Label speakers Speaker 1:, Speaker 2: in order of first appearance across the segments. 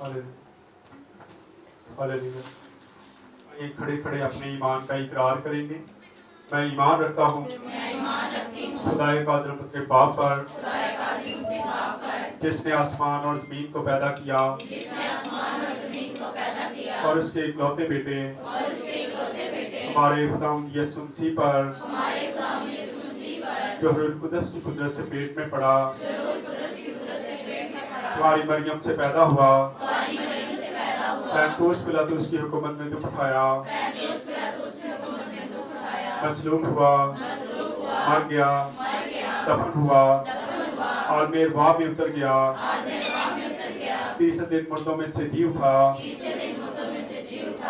Speaker 1: Hallelujah. ये खड़े खड़े अपने ईमान का इकरार करेंगे। मैं ईमान रखता हूँ खुदाए कादिर पुत्र बाप पर, जिसने आसमान और जमीन को पैदा किया और उसके इकलौते बेटे हमारे खुदावंद यीशु मसीह पर, जो रूह कुदस की कुदरत से पेट में पड़ा, तुम्हारी मरियम से पैदा हुआ, पैंतोस पिलातुस की हुकूमत में दुख उठाया, मसलूब हुआ, मर गया, दफन हुआ, और मेरवाह में उतर गया, तीसरे दिन मुर्दों में से जी उठा,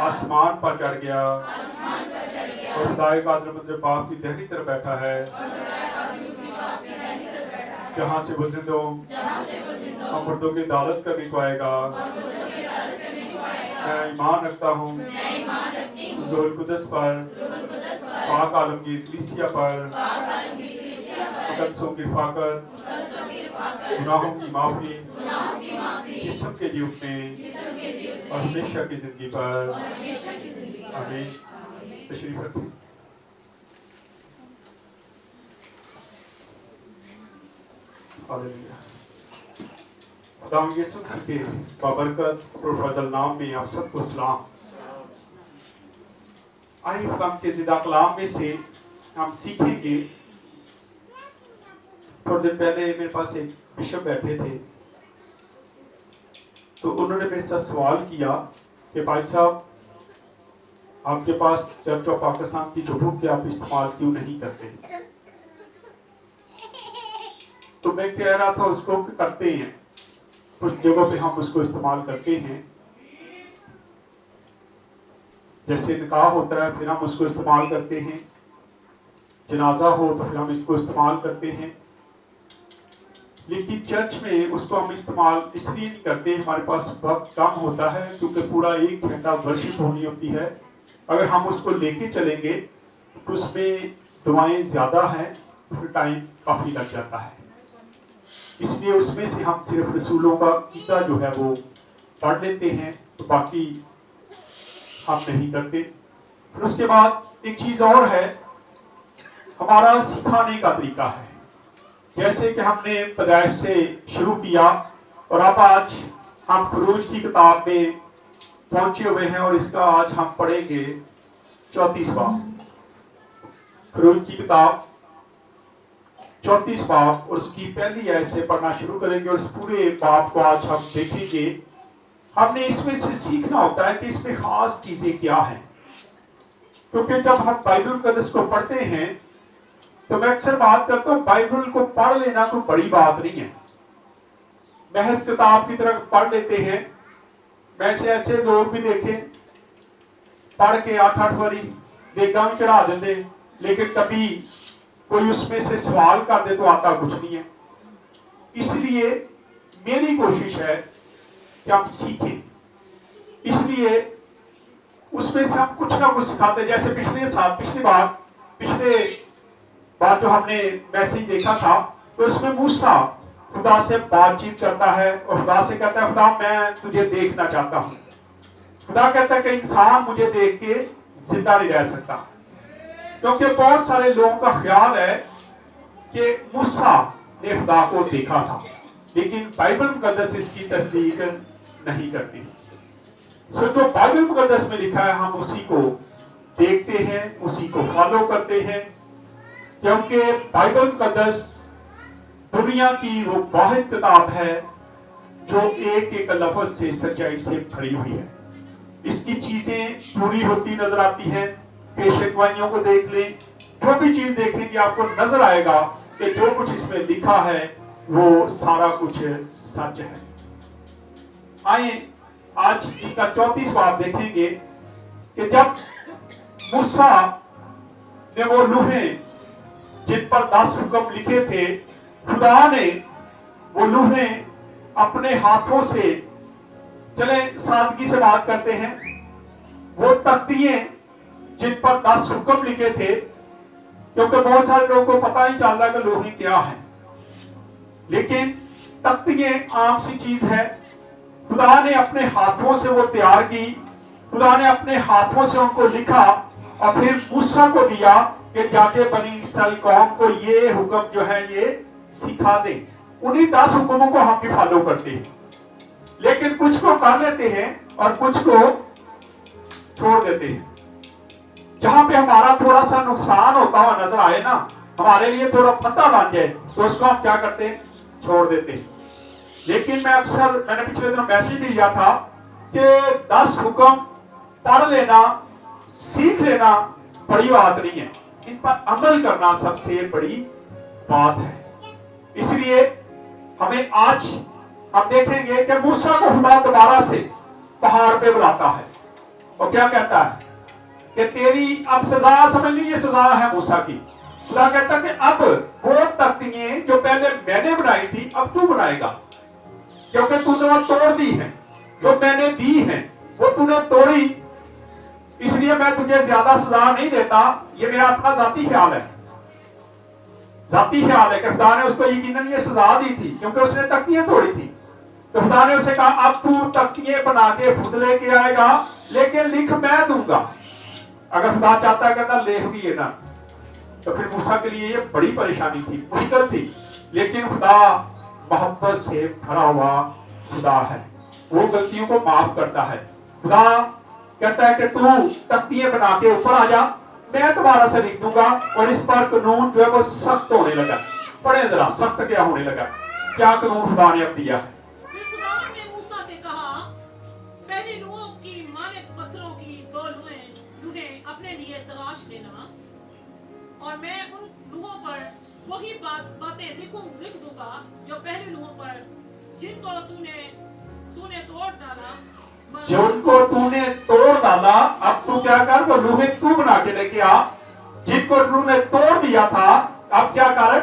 Speaker 1: आसमान पर चढ़ गया और खुदाए कादिर पुत्र बाप की दाहिनी तरफ बैठा है, जहाँ से वो जिंदों और मुर्दों की अदालत करने को आएगा। मैं ईमान रखता हूँ रूह कुदस पर, पाक आलमगीर कलीसिया पर, मुकद्दसों की हिफाज़त, गुनाहों की माफ़ी, जिस्म के जी उठने और हमेशा की जिंदगी पर। आमीन। तशरीफ रखें। हालेलुया। खुदावंद यीशु मसीह के बाबरकत और फजल नाम में आप सबको सलाम। आइए खुदा के ज़िंदा कलाम में से हम सीखेंगे। थोड़े दिन पहले मेरे पास एक बिशप बैठे थे, तो उन्होंने मेरे साथ सवाल किया कि भाई साहब, आपके पास चर्च ऑफ पाकिस्तान की जो बुक आप इस्तेमाल क्यों नहीं करते? तो मैं कह रहा था उसको करते हैं, कुछ जगहों पे हम उसको इस्तेमाल करते हैं। जैसे निकाह होता है फिर हम उसको इस्तेमाल करते हैं, जनाजा हो तो फिर हम इसको इस्तेमाल करते हैं, लेकिन चर्च में उसको हम इस्तेमाल इसलिए नहीं करते, हमारे पास वक्त कम होता है, क्योंकि पूरा 1 घंटा वर्शिप होनी होती है। अगर हम उसको लेके चलेंगे तो उसमें दुआएं ज़्यादा हैं, फिर टाइम काफ़ी लग जाता है। इसलिए उसमें से हम सिर्फ रसूलों का कीता जो है वो पढ़ लेते हैं, तो बाकी हम नहीं करते। फिर उसके बाद एक चीज़ और है, हमारा सिखाने का तरीका है। जैसे कि हमने पैदाइश से शुरू किया और अब आज हम खरूज की किताब में पहुंचे हुए हैं, और इसका आज हम पढ़ेंगे 34 बाब। खरूज की किताब 34 बाब और उसकी पहली आयत से पढ़ना शुरू करेंगे, और इस पूरे बाब को आज हम देखेंगे। हमने इसमें से सीखना होता है कि इसमें खास चीजें क्या हैं, क्योंकि जब हम बाइबल मुकद्दस को पढ़ते हैं तो मैं अक्सर बात करता हूँ, बाइबल को पढ़ लेना कोई बड़ी बात नहीं है, महज किताब की तरह पढ़ लेते हैं। वैसे ऐसे लोग भी देखे पढ़ के 8-8 बारी देगा भी चढ़ा देते, लेकिन कभी कोई उसमें से सवाल कर दे तो आता कुछ नहीं है। इसलिए मेरी कोशिश है कि हम सीखें, इसलिए उसमें से हम कुछ ना कुछ सिखाते। जैसे पिछले बार जो हमने मैसेज देखा था, तो उसमें मूसा खुदा से बातचीत करता है और खुदा से कहता है, खुदा मैं तुझे देखना चाहता हूँ। खुदा कहता है कि इंसान मुझे देख के जिंदा नहीं रह सकता, क्योंकि बहुत सारे लोगों का ख्याल है कि मूसा ने खुदा को देखा था, लेकिन बाइबल मुकद्दस इसकी तस्दीक नहीं करती। जो बाइबल मुकद्दस में लिखा है हम उसी को देखते हैं, उसी को फॉलो करते हैं, क्योंकि बाइबल मुकद्दस दुनिया की वो वाहिद किताब है जो एक एक लफ्ज से सच्चाई से भरी हुई है। इसकी चीजें पूरी होती नजर आती हैं। पेशेगवाइयों को देख लें, जो भी चीज देखेंगे आपको नजर आएगा कि जो कुछ इसमें लिखा है वो सारा कुछ सच है। आइए आज इसका 34 बाब देखेंगे कि जब मूसा ने वो लूहें जिन पर 10 हुक्म लिखे थे, खुदा ने वो लूहें अपने हाथों से, चले सादगी से बात करते हैं, वो तख्तियां जिन पर 10 हुक्म लिखे थे, क्योंकि बहुत सारे लोगों को पता नहीं चल रहा कि लोहे क्या है, लेकिन तख्तियां आम सी चीज है। खुदा ने अपने हाथों से वो तैयार की, खुदा ने अपने हाथों से उनको लिखा और फिर मूसा को दिया कि जाके बनी इस्राएल कौम को ये हुक्म जो है ये सिखा दे। उन्हीं 10 हुक्मों को हम भी फॉलो करते हैं, लेकिन कुछ को कर लेते हैं और कुछ को छोड़ देते हैं। जहां पे हमारा थोड़ा सा नुकसान होता हुआ नजर आए ना, हमारे लिए थोड़ा फंदा बन जाए, तो उसको हम क्या करते हैं, छोड़ देते हैं। लेकिन मैंने पिछले दिनों मैसेज भी दिया था कि 10 हुक्म पढ़ लेना, सीख लेना बड़ी बात नहीं है, इन पर अमल करना सबसे बड़ी बात है। इसलिए हमें आज हम देखेंगे कि मूसा को खुदा दोबारा से पहाड़ पे बुलाता है और क्या कहता है कि तेरी अब सजा, समझ ली, ये सजा है मूसा की। खुदा कहता है कि अब वो तख्तियां जो पहले मैंने बनाई थी अब तू बनाएगा, क्योंकि तूने वो तोड़ दी है, जो मैंने दी है वो तूने तोड़ी, इसलिए मैं तुझे ज्यादा सजा नहीं देता। ये मेरा अपना जाती ख्याल है, जाती ख्याल है कि खुदा ने उसको यकीनन ये सजा दी थी क्योंकि उसने तख्तियां तोड़ी थी। तो खुदा ने उसे कहा अब तू तख्तियां बना के खुद लेके आएगा, लेकिन लिख मैं दूंगा। अगर खुदा चाहता है कहता लेख भी है ना, तो फिर मूसा के लिए ये बड़ी परेशानी थी, मुश्किल थी। लेकिन खुदा मोहब्बत से भरा हुआ खुदा है, वो गलतियों को माफ करता है। खुदा कहता है कि तू तख्तियां बना के ऊपर आ जा, मैं दोबारा से लिख दूंगा। और इस पर कानून जो है वो सख्त होने लगा। पढ़े जरा, सख्त क्या होने लगा, क्या कानून खुदा ने अब दिया है।
Speaker 2: और मैं उन लूहों पर वही बातें लिख दूंगा जो पहले लूहों पर जिनको तूने तोड़ डाला,
Speaker 1: जिनको तूने तोड़ डाला। अब तू क्या कर, वो लूहे तू बना के लेके आ। जिनको तूने तोड़ दिया था अब क्या कर,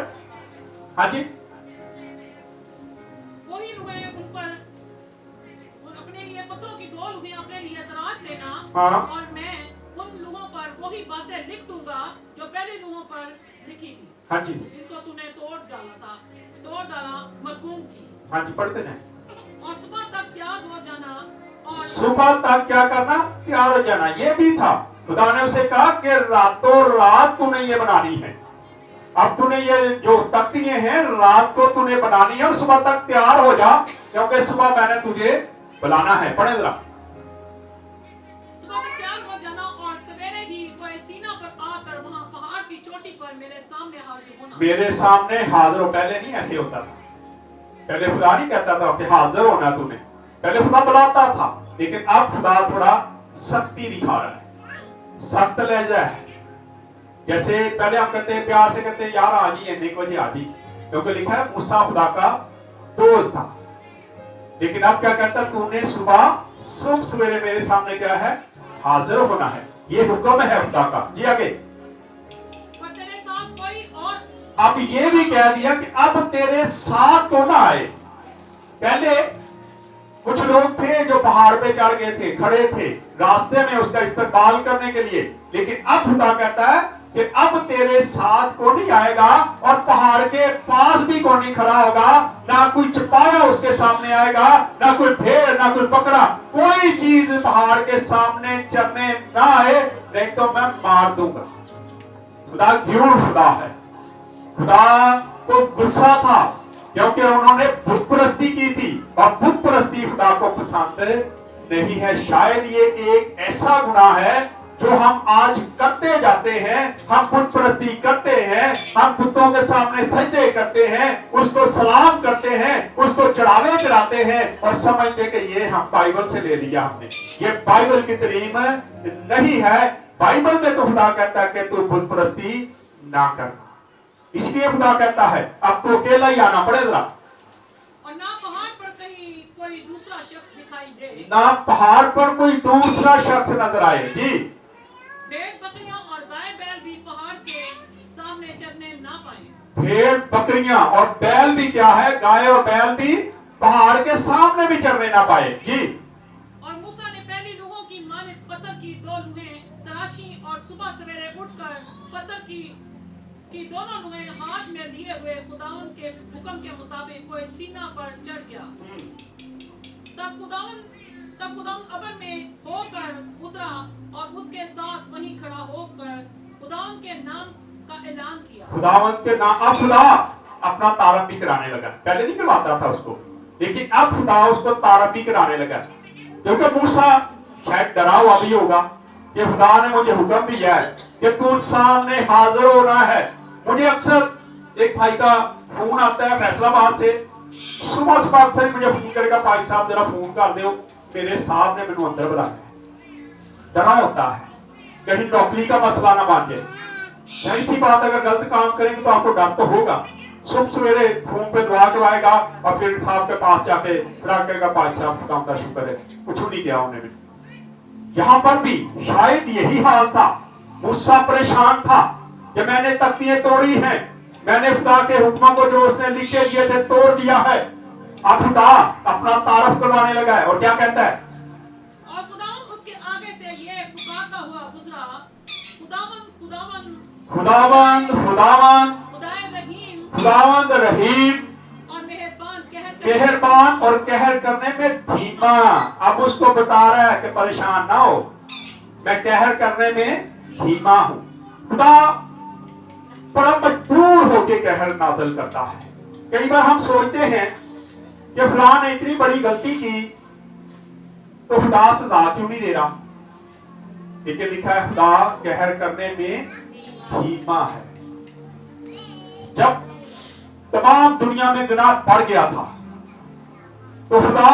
Speaker 1: हाँ जी,
Speaker 2: वही लूहे उन पर अपने लिए पत्थरों की 2 लूहे अपने लिए तराश लेना।
Speaker 1: हाँ।
Speaker 2: और मैं उन लूहों पर वही बातें लिख दूंगा जो पहले लूहों पर लिखी थी।
Speaker 1: हाँ जी,
Speaker 2: जिनको तूने तोड़ डाला मरकूम थी।
Speaker 1: हाँ जी, पढ़ते हैं।
Speaker 2: और सुबह तक तैयार हो जाना, और
Speaker 1: सुबह तक क्या करना, तैयार हो जाना। ये भी था, खुदा ने उसे कहा कि रातों रात तूने ये बनानी है। अब तूने ये जो तख्तियां हैं रात को तूने बनानी है और सुबह तक तैयार हो जा, क्योंकि सुबह मैंने तुझे बुलाना है। पढ़े जरा।
Speaker 2: सुबह तक तैयार हो जाना और सवेरे ही कोई सीना पर आकर वहां पहाड़ की चोटी पर मेरे सामने हाजिर होना।
Speaker 1: मेरे सामने हाजिर हो। पहले नहीं ऐसे होता था, पहले खुदा नहीं कहता था कि हाजिर होना तूने, पहले खुदा बुलाता था। लेकिन अब खुदा थोड़ा सख्ती दिखा रहा है, सख्त लहजा है। जैसे पहले आप कहते हैं, प्यार से कहते हैं यार आज ही एने को जी आज ही, क्योंकि लिखा है मूसा खुदा का दोस्त था। लेकिन अब क्या कहता है, तूने सुबह सवेरे मेरे सामने क्या है, हाजिर होना है। ये हुक्म है खुदा का। जी आगे।
Speaker 2: पर तेरे साथ कोई और,
Speaker 1: अब ये भी कह दिया कि अब तेरे साथ तो ना आए। पहले कुछ लोग थे जो पहाड़ पे चढ़ गए थे, खड़े थे रास्ते में उसका इस्तकबाल करने के लिए। लेकिन अब खुदा कहता है कि अब तेरे साथ को नहीं आएगा और पहाड़ के पास भी कोई नहीं खड़ा होगा, ना कोई चपाया उसके सामने आएगा, ना कोई भेड़, ना कोई बकरा, कोई चीज पहाड़ के सामने चढ़ने ना आए, नहीं तो मैं मार दूंगा। खुदा घृण खुदा है। खुदा को गुस्सा था क्योंकि उन्होंने बुत परस्ती की थी और बुत परस्ती खुदा को पसंद नहीं है। शायद ये एक ऐसा गुनाह है जो हम आज करते जाते हैं। हम बुत परस्ती करते हैं, हम बुतों के सामने सजदे करते हैं, उसको सलाम करते हैं, उसको चढ़ावे चढ़ाते हैं और समझते कि ये हम बाइबल से ले लिया हमने। ये बाइबल की तालीम नहीं है। बाइबल में तो खुदा कहता है कि तू बुत परस्ती ना करना। इसलिए खुदा कहता है अब तो अकेला ही आना पड़े जरा।
Speaker 2: और ना पहाड़ पर कहीं कोई दूसरा शख्स दिखाई दे,
Speaker 1: ना पहाड़ पर कोई दूसरा शख्स नजर आए। जी।
Speaker 2: भेड़ बकरियां और गाय बैल भी पहाड़ के सामने चरने ना पाए।
Speaker 1: भेड़ बकरियां और बैल भी क्या है, गाय और बैल भी पहाड़ के सामने भी चरने ना पाए। जी।
Speaker 2: और मूसा ने पहली लूहों की मानित पत्थर की 2 लूहें तराशी और सुबह सवेरे उठकर पत्थर की दोनों लूहें हाथ में लिए हुए खुदावंद के हुक्म के मुताबिक कोई सीना पर चढ़ गया। तब खुदावन अबर में होकर उतरा और उसके साथ वहीं खड़ा होकर खुदावन के नाम का ऐलान किया।
Speaker 1: खुदावन के नाम, अब खुदा अपना तारफ भी कराने लगा। पहले नहीं करवाता था उसको, लेकिन अब खुदा उसको तारफ भी कराने लगा। क्योंकि मूसा शायद डरा हुआ भी होगा कि खुदा ने मुझे हुक्म दिया है कि तू सामने हाजिर होना है। मुझे अक्सर एक भाई का फोन आता है फैसलाबाद से, सुबह सुबह अक्सर मुझे फोन करेगा, भाई साहब जरा फोन कर दो, मेरे साहब ने मैंने अंदर बुलाया है। डरा होता है कहीं नौकरी का मसला ना बन जाए। जाहिर सी बात, अगर गलत काम करेंगे तो आपको डर तो होगा। सुबह सवेरे फोन पे दुआ करवाएगा और फिर साहब के पास जाके फिर कहेगा भाई साहब काम का शुक्र है, कुछ नहीं किया उन्होंने। यहाँ पर भी शायद यही हाल था। मूसा परेशान था कि मैंने तख्तियां तोड़ी हैं, मैंने खुदा के हुक्मों को जो उसने लिख के दिए थे तोड़ दिया है। अब खुदा अपना तारफ करवाने लगा है और क्या कहता है,
Speaker 2: और खुदावन उसके आगे से ये पुकारता हुआ गुजरा, खुदावन खुदावन
Speaker 1: खुदावंद खुदावंद
Speaker 2: खुदाए रहीम
Speaker 1: खुदावंद रहीम
Speaker 2: और मेहरबान
Speaker 1: मेहरबान और कहर करने में धीमा। अब उसको बता रहा है कि परेशान ना हो, मैं कहर करने में धीमा हूं। खुदा बड़ा मजबूर होके कहर नाज़िल करता है। कई बार हम सोचते हैं कि फलां ने इतनी बड़ी गलती की तो खुदा सजा क्यों नहीं दे रहा, लेकिन लिखा है खुदा कहर करने में धीमा है। जब तमाम दुनिया में गुनाह बढ़ गया था तो खुदा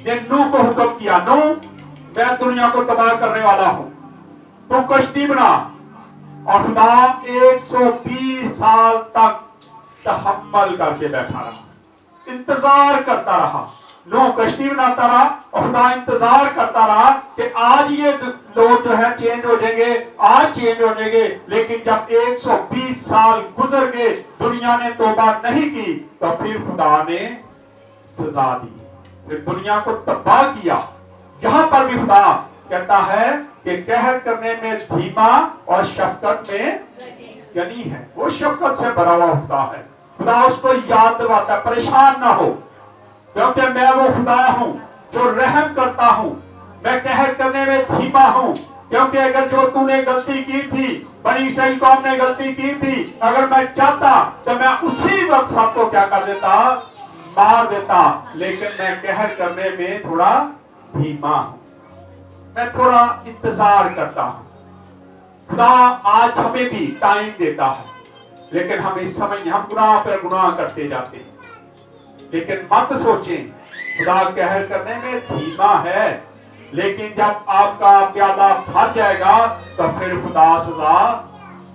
Speaker 1: ने नूह को हुक्म किया, नूह मैं दुनिया को तबाह करने वाला हूं, तू कश्ती बना। और खुदा 120 साल तक तहम्मल करके बैठा रहा, इंतजार करता रहा। नूह कश्ती बनाता रहा और खुदा इंतजार करता रहा कि आज ये लोग जो है चेंज हो जाएंगे, आज चेंज हो जाएंगे। लेकिन जब 120 साल गुजर गए, दुनिया ने तौबा नहीं की, तो फिर खुदा ने सजा दी, फिर दुनिया को तबाह किया। यहां पर भी खुदा कहता है कि कहर करने में धीमा और शफकत में गनी है। वो शफकत से भरा हुआ होता है। खुदा उसको याद दिलाता है परेशान ना हो, क्योंकि मैं वो खुदा हूं जो रहम करता हूं। मैं कहर करने में धीमा हूं, क्योंकि अगर जो तूने गलती की थी, बनी इसराइल कौम ने गलती की थी, अगर मैं चाहता तो मैं उसी वक्त सबको क्या कर देता, मार देता। लेकिन मैं कहर करने में थोड़ा धीमा हूं, मैं थोड़ा इंतजार करता हूं। खुदा आज हमें भी टाइम देता है, लेकिन हम इस समय हम गुनाह पर गुनाह करते जाते हैं। लेकिन मत सोचें खुदा कहर करने में धीमा है, लेकिन जब आपका प्याला भर जाएगा तो फिर खुदा सजा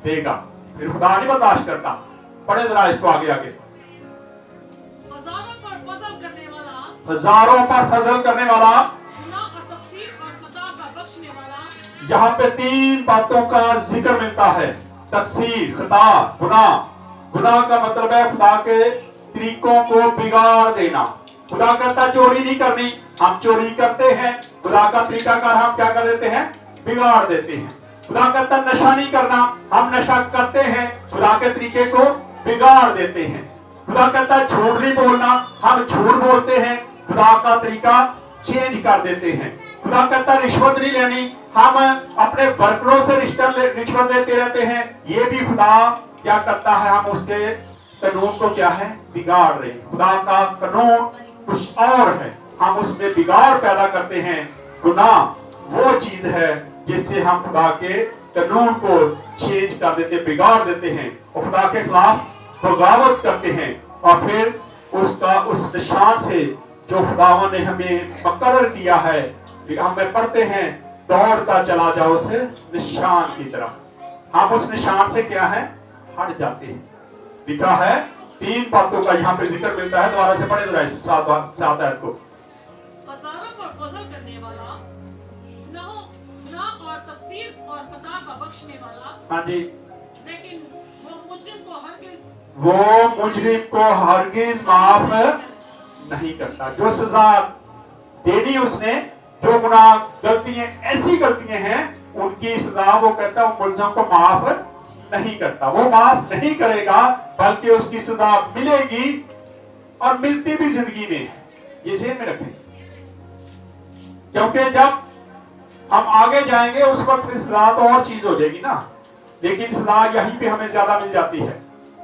Speaker 1: देगा। फिर खुदा नहीं बर्दाश्त करता। पढ़े जरा इसको आगे आगे।
Speaker 2: हजारों पर फजल करने वाला,
Speaker 1: हजारों पर फजल करने वाला,
Speaker 2: गुनाह और तकसीर और खता का बख्शने वाला।
Speaker 1: यहाँ पे 3 बातों का जिक्र मिलता है, तकसीर, खता, गुनाह। गुनाह का मतलब है खुदा के तरीकों को बिगाड़ देना। खुदा कहता चोरी नहीं करनी, हम चोरी करते हैं। खुदा का तरीकाकार हम क्या कर देते हैं, बिगाड़ देते हैं। खुदा कहता नशा नहीं करना, हम नशा करते हैं, खुदा के तरीके को बिगाड़ देते हैं। खुदा कहता झूठ नहीं बोलना, हम झूठ बोलते हैं, खुदा का तरीका चेंज कर देते हैं। खुदा कहता रिश्वत नहीं लेनी, हम अपने वर्करों से रिश्वत लेते रहते हैं। ये भी खुदा क्या करता है, हम उसके कानून को क्या है, बिगाड़ रहे हैं। खुदा का कानून कुछ और है, हम उसमें बिगाड़ पैदा करते हैं। गुनाह वो चीज है जिससे हम खुदा के कानून को चेंज कर देते, बिगाड़ देते हैं और खुदा के खिलाफ बगावत करते हैं। और फिर उसका उस निशान से जो खुदावन ने हमें मुकर्रर किया है, हमें पढ़ते हैं दौड़ता चला जाओ उस निशान की तरफ। हम उस निशान से क्या है, हट जाते हैं। लिखा है 3 बातों का यहाँ पे जिक्र मिलता है। दोबारा से पढ़े जरा इस 7 आयत को।
Speaker 2: हजारों पर फजल करने वाला, गुनाह और तकसीर और खता का बख्शने वाला।
Speaker 1: हाँ जी।
Speaker 2: लेकिन वो
Speaker 1: मुजरिम को हरगिज माफ नहीं करता। जो सजा देनी उसने, जो गुनाह गलतियां ऐसी गलतियां हैं उनकी सजा वो कहता है मुलजिम को माफ नहीं करता। वो माफ नहीं करेगा, बल्कि उसकी सजा मिलेगी और मिलती भी जिंदगी में। ये ज़हन में रखें, क्योंकि जब हम आगे जाएंगे उस वक्त फिर सजा तो और चीज हो जाएगी ना, लेकिन सजा यहीं पे हमें ज्यादा मिल जाती है।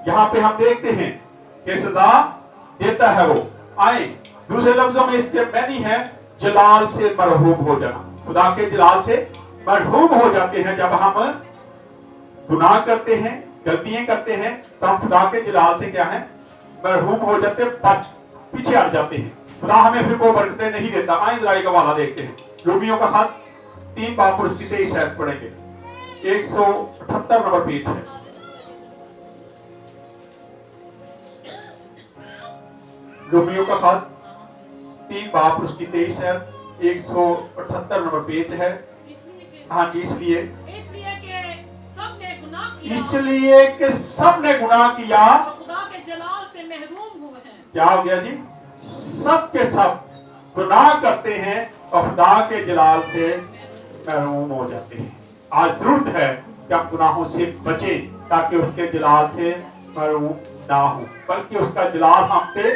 Speaker 1: यहाँ पे हम देखते हैं कि सजा देता है वो। आए दूसरे लफ्जों में इसके मैनी है जलाल से मरहूम हो जाना। खुदा के जलाल से मरहूम हो जाते हैं। जब हम गुनाह करते हैं, गलतियां करते हैं, तो हम खुदा के जलाल से क्या है, मरहूम हो जाते हैं, पीछे हट जाते हैं। खुदा हमें फिर वो बरकतें नहीं देता। आए जरा का वाला देखते हैं, रोमियो का खत 3 बाब और उसकी 23 आयत पढ़ेंगे। 178 नंबर पेज है। रोमियो का खत 3 बाब और उसकी 23 आयत, 178 नंबर पेज है। हाँ जी, इसलिए कि सबने गुनाह किया
Speaker 2: खुदा के जलाल से महरूम हुए हैं।
Speaker 1: क्या हो गया जी? सब के सब गुनाह करते हैं और खुदा के जलाल से महरूम हो जाते हैं। आज जरूरत है कि हम गुनाहों से बचें ताकि उसके जलाल से महरूम ना हो, बल्कि उसका जलाल हम पे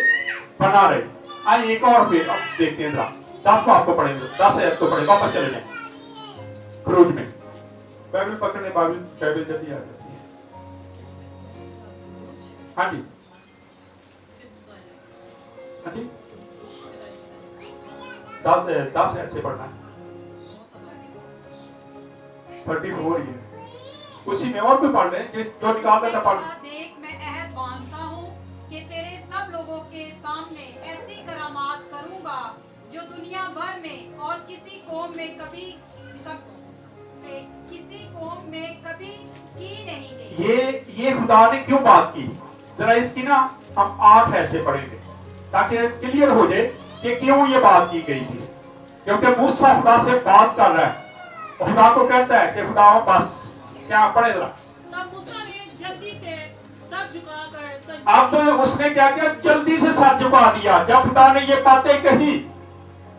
Speaker 1: बना रहे। आइए एक और पे अब देखते हैं, 10 को आपको पढ़ेंगे, 10 आयत को पढ़ेंगे। वापस चले जाए खरूज में, बाइबल पकड़ने, बाइबल जल्दी आ जाती है। हाँ जी, हाँ जी, 10 ऐसे पढ़ना है। 34 ही है, उसी में और भी पढ़ रहे हैं जो निकाल रहे थे। पढ़
Speaker 3: देख, मैं अहद बांधता हूँ कि तेरे सब लोगों के सामने ऐसी करामात करूँगा जो दुनिया भर में और किसी कौम में कभी की नहीं गई।
Speaker 1: ये खुदा ने क्यों बात की? जरा इसकी ना हम 8 ऐसे पढ़ेंगे ताकि क्लियर हो जाए कि क्यों ये बात की गई थी। क्योंकि मूसा खुदा से बात कर रहा है, खुदा को कहता है कि खुदा बस क्या पढ़े जरा।
Speaker 2: तब मूसा ने जल्दी से सर झुकाकर
Speaker 1: अब उसने क्या किया? जल्दी से सर झुका दिया। जब खुदा ने ये बातें कही,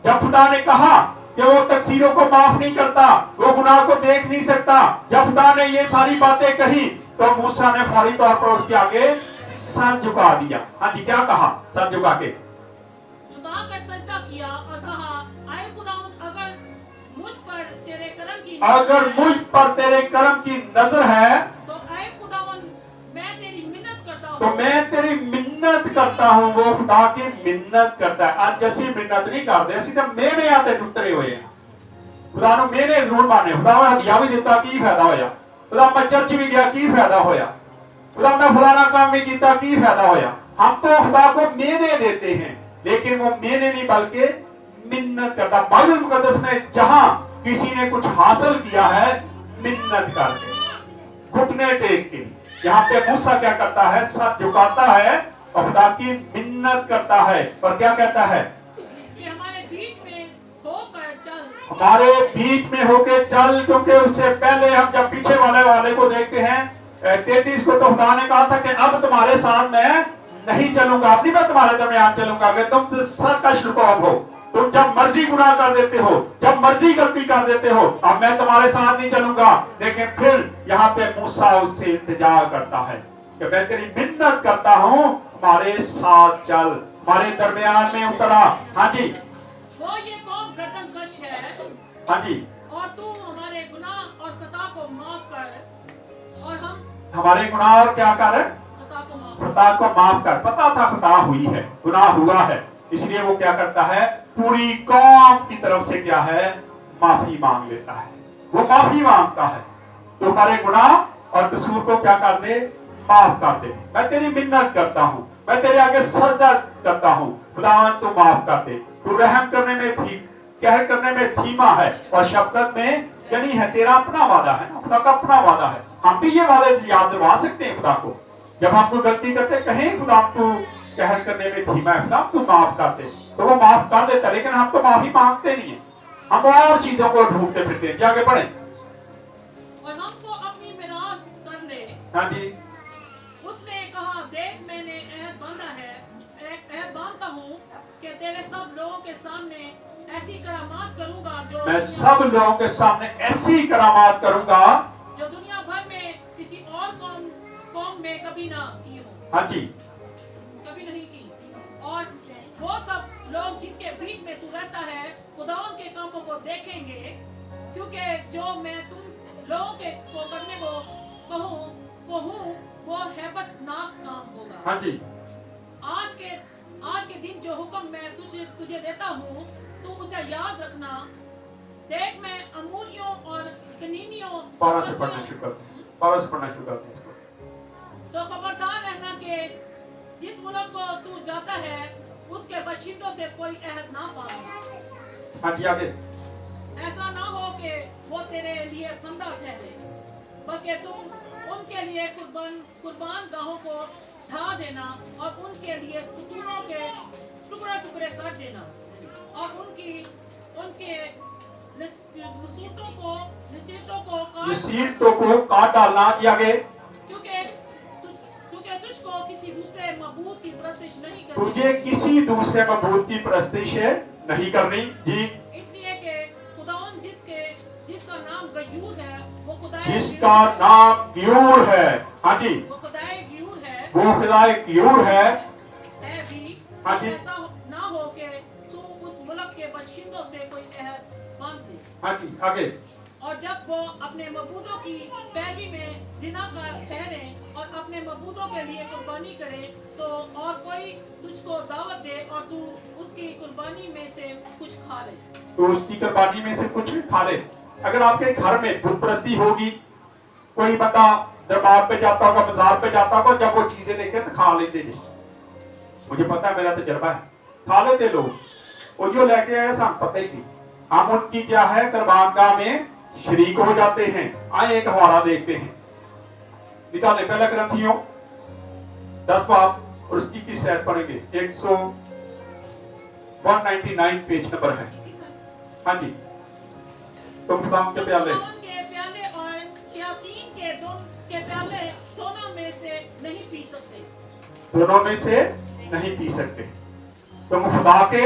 Speaker 1: जब खुदा ने कहा कि वो तकसीरों को माफ नहीं करता, वो गुनाह को देख नहीं सकता, जब खुदा ने ये सारी बातें कही तो मूसा ने फौरी तौर पर उसके आगे सर झुका दिया। हाँ जी, क्या कहा? सर झुका के
Speaker 2: झुकाकर सजदा किया और कहा, आए खुदावंद, अगर मुझ पर तेरे कर्म की नजर है
Speaker 1: तो
Speaker 2: आए खुदावंद, मैं तेरी मिन्नत करता हूँ।
Speaker 1: तो मैं तेरी मिन्नत करता हूँ। वो खुदा की मिन्नत करता है। आज जैसी मिन्नत नहीं करते, ऐसी तो मेरे आते टुटरे हुए हैं। खुदा नु मेरे जरूर माने, खुदा मैं हदिया भी दिता की फायदा होया, खुदा मैं चर्च भी गया की फायदा होया, खुदा मैं फलाना काम भी किया की फायदा होया। हम तो खुदा को मेने देते हैं, लेकिन वो मेने नहीं बल्कि मिन्नत करता। बाइबल मुकद्दस में जहां किसी ने कुछ हासिल किया है, मिन्नत करके, घुटने टेक के। यहाँ पे मूसा क्या करता है? सर झुकाता है और खुदा की मिन्नत करता है। और क्या कहता है?
Speaker 2: कि हमारे बीच में होकर चल,
Speaker 1: हमारे बीच में होके चल। क्योंकि उससे पहले हम जब पीछे वाले को देखते हैं, 33 को तो खुदा ने कहा था कि अब तुम्हारे साथ मैं नहीं चलूंगा, अब नहीं मैं तुम्हारे दरमियान चलूंगा, कि तुम सरकश कौम हो, तुम जब मर्जी गुनाह कर देते हो, जब मर्जी गलती कर देते हो, अब मैं तुम्हारे साथ नहीं चलूंगा। लेकिन फिर यहाँ पे मूसा उससे इंतजार करता है कि मैं तेरी मिन्नत करता हूँ, हमारे साथ चल, हमारे दरमियान में उतरा। हाँ जी,
Speaker 2: वो ये कौम गर्दनकश है।
Speaker 1: हाँ जी,
Speaker 2: और तू हमारे गुनाह और खता को माफ कर, और हम
Speaker 1: हमारे गुनाह और क्या कर? खता को माफ कर। पता था खता हुई है, गुनाह हुआ है, इसलिए वो क्या करता है? पूरी कौम की तरफ से क्या है? माफी मांग लेता है। वो माफी मांगता है, तुम्हारे गुनाह और कसूर को क्या कर दे? माफ कर दे। मैं तेरी मिन्नत करता हूँ, मैं तेरे आगे सजदा करता हूँ, खुदावंद तू माफ कर दे। तू रहम करने में कहर करने में धीमा है और शफकत में यानी है। तेरा अपना वादा है ना, खुदा का अपना वादा है। हम भी ये वादे याद दिलवा सकते हैं खुदा को। जब हम कोई गलती करते कहें खुदा तू कहर करने में धीमा है, खुदा तू माफ कर दे, तो वो माफ कर देता है। लेकिन हम तो माफी मांगते नहीं है, हम और चीजों को ढूंढते फिरते हैं। आगे बढ़े।
Speaker 2: और हमको अपनी मिरास कर ले।
Speaker 1: हाँ जी,
Speaker 2: उसने कहा, देख मैंने अहद बांधा है, अहद बांधता हूँ कि तेरे सब लोगों के सामने ऐसी करामात करूंगा जो
Speaker 1: मैं सब लोगों के सामने ऐसी करामात करूंगा
Speaker 2: जो दुनिया भर में किसी और कौम में कभी ना की हो।
Speaker 1: हाँ जी,
Speaker 2: कभी नहीं की। और वो सब लोग जिनके देखेंगे, क्योंकि जो मैं तुम लोगों के को करने को कहूँ वो हैबतनाक काम होगा।
Speaker 1: हाँ जी,
Speaker 2: आज के दिन जो हुक्म मैं तुझे देता हूँ, तू उसे याद रखना। देख, मैं अमूलियों और कनीनियों
Speaker 1: 12 से पढ़ना शुरू करते हैं, 12 से पढ़ना शुरू करते हैं इसको।
Speaker 2: सो खबरदार रहना कि जिस मुल्क को तू जाता है उसके बाशिंदों से कोई अहद ना पालो।
Speaker 1: हाँ जी, आगे।
Speaker 2: ऐसा ना हो कि वो तेरे लिए फंदा ठहरे, बल्कि तुम उनके लिए कुर्बान गाहों को ढा देना और उनके लिए सतूनों के टुकड़े काट देना और उनके नसीहतों को
Speaker 1: काट डालना। आगे।
Speaker 2: क्योंकि तुझको किसी दूसरे मबूद की परस्तिश नहीं करनी।
Speaker 1: तुझे किसी दूसरे मबूद की परस्तिश नहीं करनी जी।
Speaker 2: इसलिए कि खुदावन जिसका नाम गयूर है, वो
Speaker 1: जिसका नाम गियूर है, हाँ जी,
Speaker 2: वो खुदाए गियूर है,
Speaker 1: वो खुदाए गियूर है
Speaker 2: भी।
Speaker 1: हाँ जी।
Speaker 2: ऐसा ना हो कि तू उस मुल्क के बाशिंदों से कोई अहद बांध दे।
Speaker 1: हाँ जी, आगे।
Speaker 2: और जब वो अपने मबूदों की पैरवी में ज़िनाकार ठहरे और अपने मबूदों के लिए कुर्बानी करे, तो और कोई तुझको दावत दे और तू उसकी कुर्बानी में से कुछ खा ले।
Speaker 1: तो उसकी कुर्बानी में से कुछ खा ले। अगर आपके घर में बुत परस्ती होगी, कोई बंदा दरबार पे जाता होगा, मजार पे जाता होगा, जब वो चीजें देखे तो खा लेते थे। मुझे पता है, मेरा तजर्बा है, खा लेते लोग। वो जो लेके आए हम पता ही नहीं, हम उनकी क्या है कुर्बानगाह में शरीक हो जाते हैं। आए एक हवाला देखते हैं, निकाले पहला ग्रंथियों 10 बाब और उसकी की शायद पढ़ेंगे 199 पेज नंबर है। हाँ जी, तुम खुदा के प्याले
Speaker 2: और के प्याले दोनों में से नहीं पी सकते।
Speaker 1: दोनों में से नहीं पी सकते। तुम खुदा के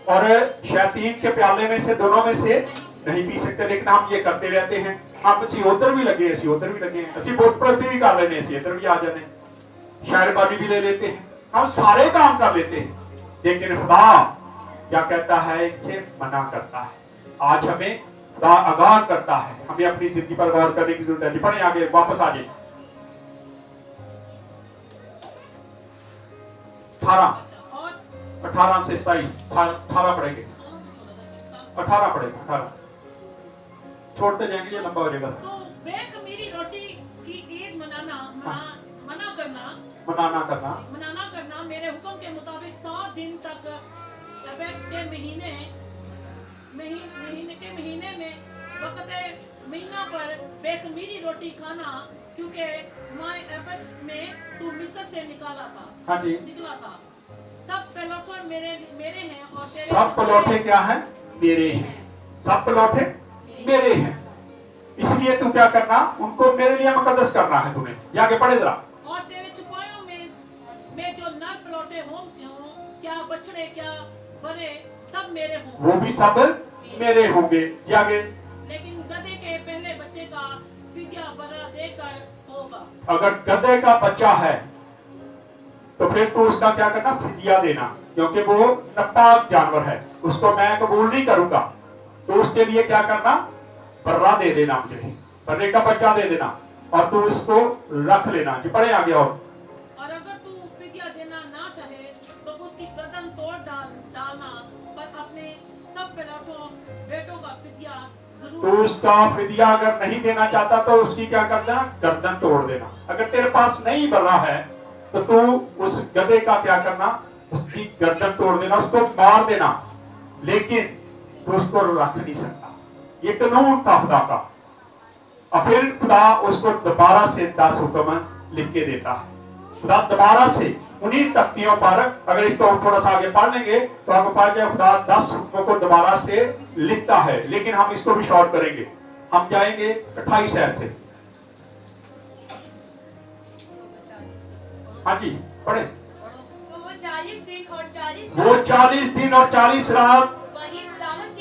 Speaker 1: और शैतान के प्याले में से दोनों में से नहीं पी सकते। लेकिन हम ये करते रहते हैं। हम असी उधर भी लगे, असी उधर भी लगे, असी बहुत परस्ती भी कर लेने, असी इधर भी आ जाने, शायरबाजी भी ले लेते हैं, हम सारे काम कर लेते हैं। लेकिन खुदा क्या कहता है, इनसे मना करता है। आज हमें खुदा आगाह करता है, हमें अपनी जिंदगी पर गौर करने की जरूरत है। पढ़े आगे, वापस आ जाए 18 से 27, 18 पढ़ेंगे, 18 पढ़ेंगे, 18 छोड़ते जाएंगे, ये लंबा हो जाएगा।
Speaker 2: तो बेखमीरी रोटी की ईद मनाना करना मेरे हुक्म के मुताबिक 7 दिन तक अबेद के महीने में वक्त महीना पर बेखमीरी रोटी खाना, क्योंकि माय अबेद में तू मिस्र से निकला था। सब पलौठे मेरे हैं और तेरे
Speaker 1: सब पलौठे क्या है? मेरे हैं। सब पलौठे मेरे हैं। इसलिए तू क्या करना, उनको मेरे लिए मुकद्दस करना है तुम्हें। जाके पढ़े जरा।
Speaker 2: और तेरे चुपायों में जो नर पलौठे हों, क्या बछड़े क्या बड़े, सब मेरे होंगे।
Speaker 1: वो भी सब मेरे होंगे। जाके
Speaker 2: लेकिन गधे के पहले बच्चे का फिद्या बरा देकर होगा।
Speaker 1: अगर गधे का बच्चा है तो फिर तो उसका क्या करना, फिदिया देना, क्योंकि वो नापाक जानवर है, उसको मैं कबूल नहीं करूंगा। तो उसके लिए क्या करना, बर्रा दे देना, मुझे बर्रे का बच्चा दे देना और तू इसको रख लेना। जी पढ़े आगे। और
Speaker 2: अगर तू फिदिया देना ना चाहे तो उसकी गर्दन तोड़ डालना, पर अपने सब बेटों का फिदिया जरूर।
Speaker 1: तो उसका फिदिया अगर नहीं देना चाहता तो उसकी क्या कर देना, गर्दन तोड़ देना। अगर तेरे पास नहीं बर्रा है तो तू उस गधे का क्या करना, उसकी गर्दन तोड़ देना, उसको मार देना, लेकिन तू उसको रख नहीं सकता। ये कानून था खुदा का। और फिर खुदा उसको दोबारा से 10 हुक्म लिख के देता है। खुदा दोबारा से उन्हीं तख्तियों पर, अगर इसको थोड़ा सा आगे पढ़ लेंगे तो आपको पता चलेगा खुदा 10 हुक्मों को दोबारा से लिखता है। लेकिन हम इसको भी शॉर्ट करेंगे। हम जाएंगे 28 ऐसे से। हाँ जी पढ़े।
Speaker 3: वो 40 दिन और
Speaker 1: 40 रात
Speaker 3: वहीं
Speaker 1: खुदावंद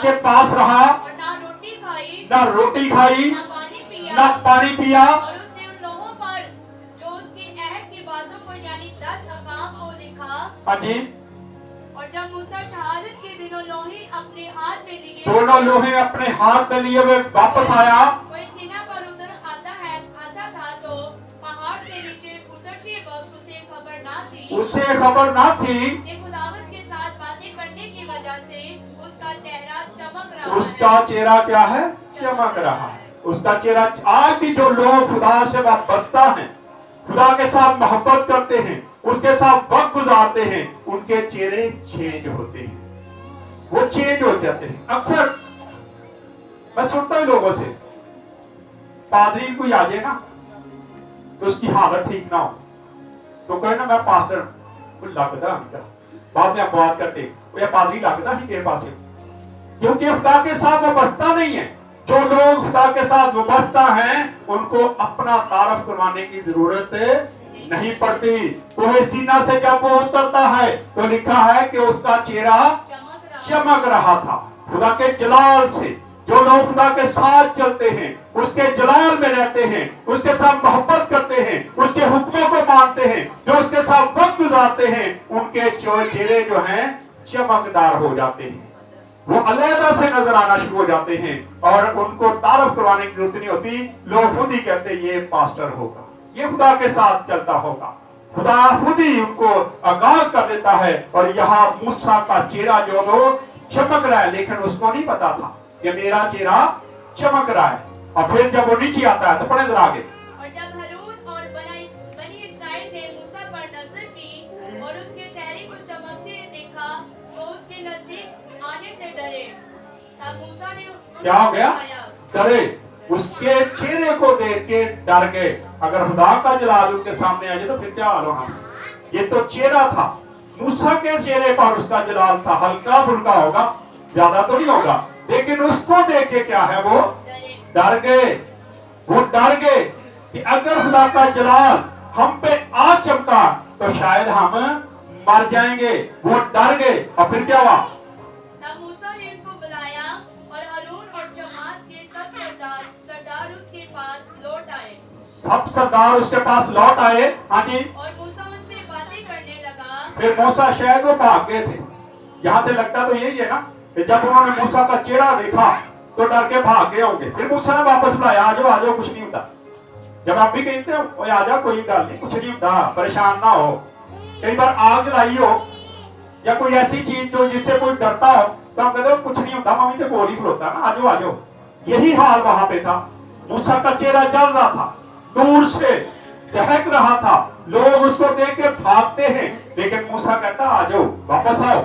Speaker 1: के पास रहा,
Speaker 3: और ना
Speaker 1: रोटी खाई ना पानी पिया।
Speaker 3: और उसने उन लोगों पर जो उसके अहद की बातों को यानी 10 अहकाम को लिखा,
Speaker 1: हाँ जी,
Speaker 3: और और जब मूसा शहादत के दिनों लोहे अपने हाथ में लिए
Speaker 1: दोनों लोहे अपने हाथ में लिए हुए वापस आया,
Speaker 3: कोई सीना पर उतर आता था तो पहाड़ से नीचे उतरते वक्त उसे खबर ना थी
Speaker 1: उसे खबर ना थी
Speaker 3: कि खुदावंद के साथ बातें करने की वजह से उसका चेहरा चमक रहा
Speaker 1: उसका
Speaker 3: है।
Speaker 1: चेहरा क्या है? चमक रहा है। उसका चेहरा। आज भी जो लोग खुदा से वाबस्ता हैं, खुदा के साथ मोहब्बत करते हैं, उसके साथ वक्त गुजारते हैं, उनके चेहरे चेंज होते हैं, वो चेंज हो जाते हैं। अक्सर मैं सुनता हूं लोगों से, पादरी कोई आ जाए ना तो उसकी हालत ठीक ना हो तो कहे ना मैं पास्टर कोई लगता नहीं, बाद में आप बात करते वो पादरी लगता नहीं के पास, क्योंकि खुदा के साथ वाबस्ता नहीं है। जो लोग खुदा के साथ वाबस्ता हैं उनको अपना तारफ करवाने की जरूरत नहीं पड़ती। कोहे सीना से जब वो उतरता है तो लिखा है कि उसका चेहरा चमक रहा था खुदा के जलाल से। जो लोग खुदा के साथ चलते हैं, उसके जलाल में रहते हैं, उसके साथ मोहब्बत करते हैं, उसके हुक्मों को मानते हैं, जो उसके साथ वक्त गुजारते हैं, उनके चेहरे जो हैं चमकदार हो जाते हैं, वो अलहदा से नजर आना शुरू हो जाते हैं और उनको तारफ करवाने की जरूरत नहीं होती। लोग खुद ही कहते हैं ये पास्टर होगा, ये खुदा के साथ चलता होगा। खुदा खुद ही उनको आगाह कर देता है। और यहाँ मूसा का चेहरा जो वो चमक रहा है, लेकिन उसको नहीं पता था कि मेरा चेहरा चमक रहा है। और फिर जब वो नीचे आता है तो पढ़े जरा आगे।
Speaker 3: और जब हारून और बनी इस्राएल ने मूसा पर नजर की और उसके चेहरे को चमकते देखा तो उसके नजदीक आने से डरे। तब मूसा ने
Speaker 1: क्या हो गया? डरे, उसके चेहरे को देख के डर गए। अगर खुदा का जलाल उनके सामने आ जाए तो फिर क्या हाल होना? ये तो चेहरा था, मूसा के चेहरे पर उसका जलाल था। हल्का फुल्का होगा, ज्यादा तो नहीं होगा, लेकिन उसको देख के क्या है, वो डर गए। वो डर गए कि अगर खुदा का जलाल हम पे आ चमका तो शायद हम मर जाएंगे। वो डर गए। और फिर क्या हुआ?
Speaker 3: तब मूसा ने उनको बुलाया और हारून और जमात के सब सरदार उसके पास लौट आए।
Speaker 1: सब सरदार उसके पास लौट आए। हाँ जी।
Speaker 3: और मूसा उनसे बातें करने लगा।
Speaker 1: फिर मूसा शायद वो भाग गए थे। यहाँ से लगता तो यही है ना कि जब उन्होंने मूसा का चेहरा देखा तो डर के भाग गए होंगे। फिर मूसा ने वापस बुलाया, आ जाओ कुछ नहीं होता। जब आप भी कहते हो आ जा, कोई गल नहीं, कुछ नहीं होता, परेशान ना हो। कई बार आग जलाई हो या कोई ऐसी चीज जो जिससे कोई डरता हो तो हम कहते हो कुछ नहीं होता, मम्मी तो बोल ही खलोता ना, आ जाओ। यही हाल वहां पे था। मूसा का चेहरा जल रहा था, दूर से दहक रहा था, लोग उसको देख के भागते हैं, लेकिन मूसा कहता आ जाओ, वापस आओ।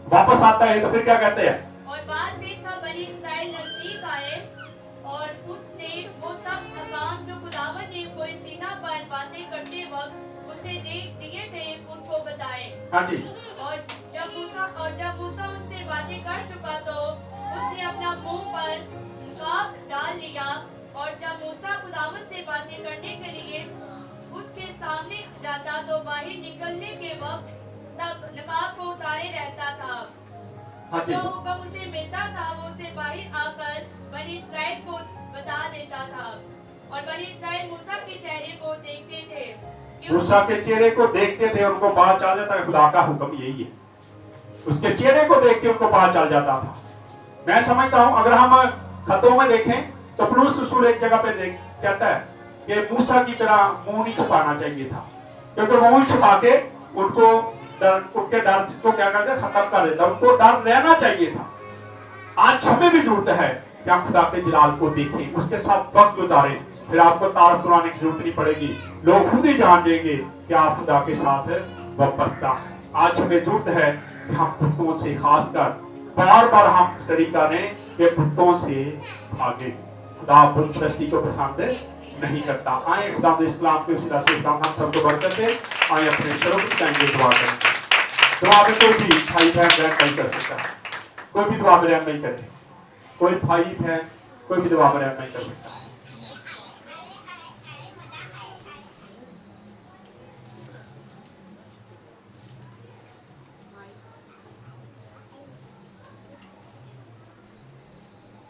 Speaker 1: वापस आता है तो फिर क्या कहते हैं?
Speaker 3: और बाद में सब बनी इस्राएल नजदीक आए और उसने वो सब अकाम जो खुदावंद ने कोई सीना पर बातें करते वक्त उसे देख दिए थे उनको बताए।
Speaker 1: हाँ जी।
Speaker 3: और जब मूसा उनसे बातें कर चुका तो उसने अपना मुंह पर नकाब डाल लिया। और जब मूसा खुदावंद से बातें करने के लिए उसके सामने जाता तो बाहर निकलने के वक्त तक नकाब को उतारे रहता था।
Speaker 1: हाँ जी।
Speaker 3: जो हुक्म उसे मिलता था वो उसे बाहर आकर बनी इस्राएल को बता देता था। और बनी इस्राएल मूसा के चेहरे को देखते थे।
Speaker 1: मूसा के चेहरे को देखते थे, उनको पता चल जाता है खुदा का हुक्म यही है। उसके चेहरे को देख के उनको पता चल जाता था। मैं समझता हूं अगर हम खतों में देखें तो पौलुस रसूल एक जगह पे कहता है कि मूसा की तरह मुंह नहीं छुपाना चाहिए था, क्योंकि मुंह छुपा के उनको उनके डर को क्या करते खत्म कर देता, उनको डर रहना चाहिए था। आज हमें भी जरूरत है कि हम खुदा के जलाल को देखें, उसके साथ वक्त गुजारें, फिर आपको तारफ करवाने की जरूरत नहीं पड़ेगी। लोग खुद ही जान लेंगे कि आप खुदा के साथ वाबस्ता है। आज हमें जरूरत है कि हम बुतों से, खासकर बार बार हम स्टडी करें कि बुतों से भागे। खुदा बुत परस्ती को पसंद नहीं करता। आए खुदा इस कलाम के वसीला से हम सबको बरकत दे। आए अपने सरों को झुकाएंगे, दुआ करेंगे। दुआ में कोई भी भाई बहन बहन नहीं कर सकता, कोई भी दुआ में नहीं करे, कोई भाई बहन कोई भी दुआ में नहीं कर सकता।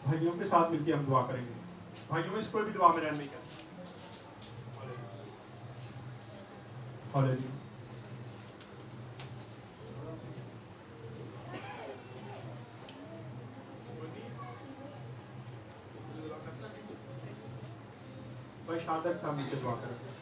Speaker 1: भाइयों के साथ मिलकर हम दुआ करेंगे। भाइयों में से कोई भी दुआ में नहीं करता। हालेलुया। शहादत से हम मिलकर दुआ करेंगे।